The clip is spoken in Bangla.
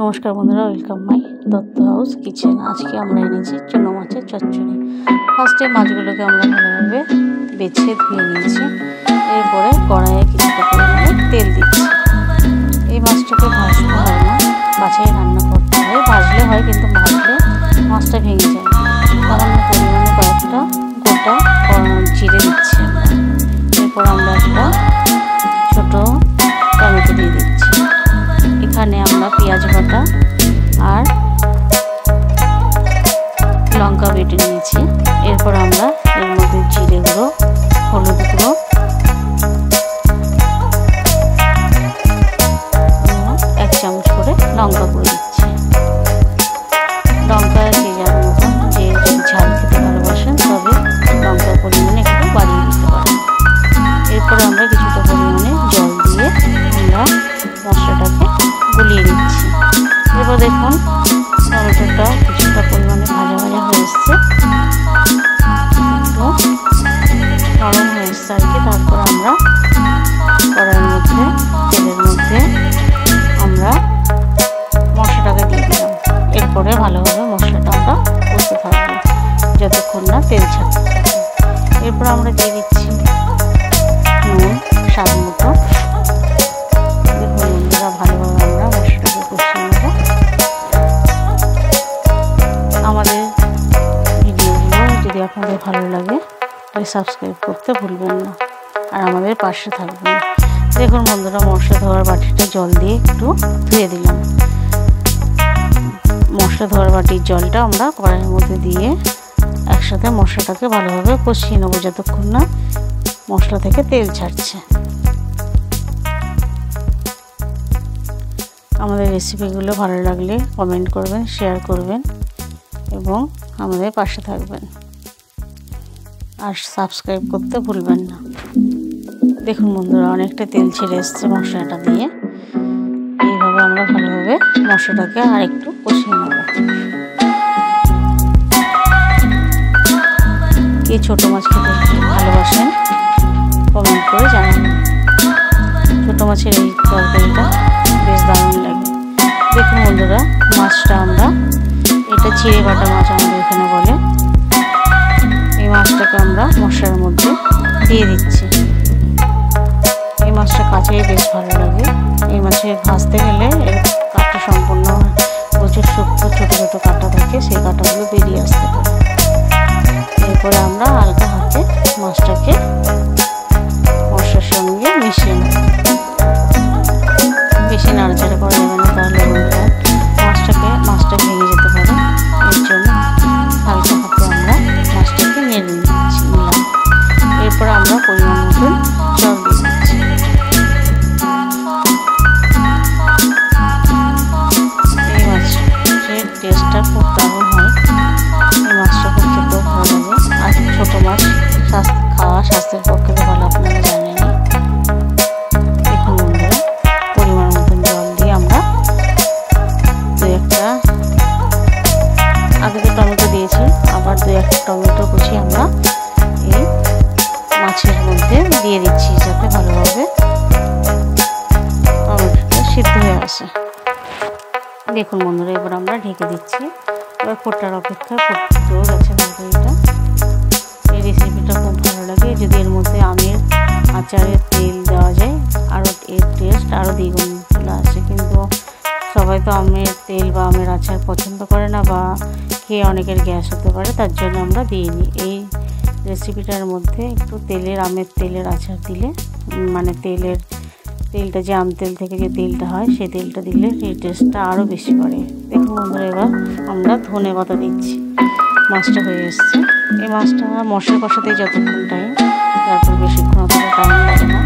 নমস্কার বন্ধুরা, welcome my Dutta house kitchen. আজকে আমরা এনেছি চুনো মাছের চচ্চড়ি। ফার্স্টে মাছগুলোকে আমরা ভালোভাবে বেছে ধুয়ে নিয়েছি। এরপরে কড়াইয়ে কিছুটা পরিমাণে তেল দিচ্ছি। এই মাছটাকে ভাজতে হয় না, বাছিয়ে রান্না করতে হয়। ভাজলে হয়, কিন্তু ভাজলে মাছটা ভেঙে যায়। সামান্য পরিমাণে কয়েকটা গোটা জিরে দিচ্ছি। এরপর আমরা একটা ছোটো টমেটো দিয়ে দিচ্ছি। এখানে আমরা পেঁয়াজ বাটা আর লঙ্কা বেটে নিয়েছি। এরপর আমরা এর মধ্যে জিরে গুঁড়ো, হলুদ গুঁড়ো, এক চামচ করে লঙ্কা গুঁড়ো দিচ্ছি। লঙ্কা যে যার মতন, যে যদি ঝাল খেতে ভালোবাসেন তবে লঙ্কার পরিমাণে একটু বাড়িয়ে দিতে পারেন। এরপর আমরা কিছুটা পরিমাণে জল দিয়ে আমরা মশলাটাকে গুলিয়ে নিচ্ছি। এরপর দেখুন টমেটোটা কিছুটা পরিমাণে ভাজা ভাজা হয়ে এসছে, একটু নরম হয়ে এসছে আর কি। তারপর আমরা কড়াইয়ের মধ্যে, তেলের মধ্যে আমরা মশলাটাকে দিয়ে দিলাম। এরপরে ভালোভাবে মশলাটা আমরা কষতে থাকবো যতক্ষণ না তেল ছাড়তে থাকবে। এরপর আমরা দিয়ে দিচ্ছি নুন স্বাদ মতো। ভালোভাবে আমরা মশলাটাকে কষিয়ে নেব। আমাদের ভিডিওগুলো যদি আপনাদের ভালো লাগে তাহলে সাবস্ক্রাইব করতে ভুলবেন না, আর আমাদের পাশে থাকবেন। দেখুন বন্ধুরা, মশলা ধোয়ার বাটিটা জল দিয়ে একটু ধুয়ে দিলাম। মশলা ধোয়ার বাটির জলটা আমরা কড়াইয়ের মধ্যে দিয়ে একসাথে মশলাটাকে ভালোভাবে কষিয়ে নেব যতক্ষণ না মশলা থেকে তেল ছাড়ছে। আমাদের রেসিপিগুলো ভালো লাগলে কমেন্ট করবেন, শেয়ার করবেন এবং আমাদের পাশে থাকবেন, আর সাবস্ক্রাইব করতে ভুলবেন না। দেখুন বন্ধুরা, অনেকটা তেল ছেড়ে এসছে মশলাটা দিয়ে। এইভাবে আমরা ভালোভাবে মশলাটাকে আর একটু কষিয়ে নেব। কে ছোটো মাছ খেতে ভালোবাসেন কমেন্ট করে জানাবেন। ছোটো মাছের এই তরকারিটা বেশ দারুণ লাগে। দেখুন বন্ধুরা, মাছটা আমরা, এটা চিড়ে বাটা মাছ আমাদের এখানে বলে, এই মাছটাকে আমরা মশলার মধ্যে দিয়ে দিচ্ছি। এই মাছটা কাঁচাই বেশ ভালো লাগে। এই মাছে ভাজতে গেলে এর কাঁটা সম্পূর্ণ প্রচুর সূক্ষ্ম ছোটো ছোটো কাঁটা থাকে, সেই কাঁটাগুলো বেরিয়ে আসতে পারে। এরপরে আমরা হালকা হাতে মাছটাকে মশলার সঙ্গে মিশিয়ে নেব। বেশি নাড়াচাড়া করা যাবে না, তাহলে বন্ধুরা মাছটা ভেঙে যেতে পারে। এর জন্য হালকা হাতে আমরা মাছটাকে নেড়ে নিলাম। এরপর আমরা পরিমাণ মতন জল দিয়ে দিচ্ছি। এই মাছের টেস্টটা খুব দারুণ হয়। এই মাছটা খুব খেতেও ভালো লাগে। আর ছোটো মাছ খাওয়া স্বাস্থ্যের পক্ষে তো ভালো, আপনারা জানেনই। দেখুন বন্ধুরা, পরিমাণ মতন জল দিয়ে আমরা আগে তো টমেটো দিয়েছি, আবার দু একটা টমেটো কুচি আমরা এই মাছের মধ্যে দিয়ে দিচ্ছি, যাতে ভালোভাবে টমেটোটা সিদ্ধ হয়ে আসে। দেখুন বন্ধুরা, এবার আমরা ঢেকে দিচ্ছি। এবার ফোটার অপেক্ষায় ফুটতেও গেছে তরকারিটা। এই রেসিপিটা খুব ভালো লাগে। যদি এর মধ্যে আমের আচারের তেল দেওয়া যায়, আরও এর টেস্ট আরও দ্বিগুণ চলে আসে। কিন্তু সবাই তো আমের তেল বা আমের আচার পছন্দ করে না, বা খেয়ে অনেকের গ্যাস হতে পারে, তার জন্য আমরা দিইনি। এই রেসিপিটার মধ্যে একটু আমের তেলের আচার দিলে, মানে তেলটা যে আম তেল থেকে যে তেলটা হয়, সেই তেলটা দিলে এই টেস্টটা আরও বেশি করে। দেখুন বন্ধুরা, এবার আমরা ধনে পাতা দিচ্ছি। মাছটা হয়ে এসছে। এই মাছটা মশলা কষাতেই যতক্ষণ টাইম, তারপর বেশিক্ষণ অতটা টাইম লাগে না।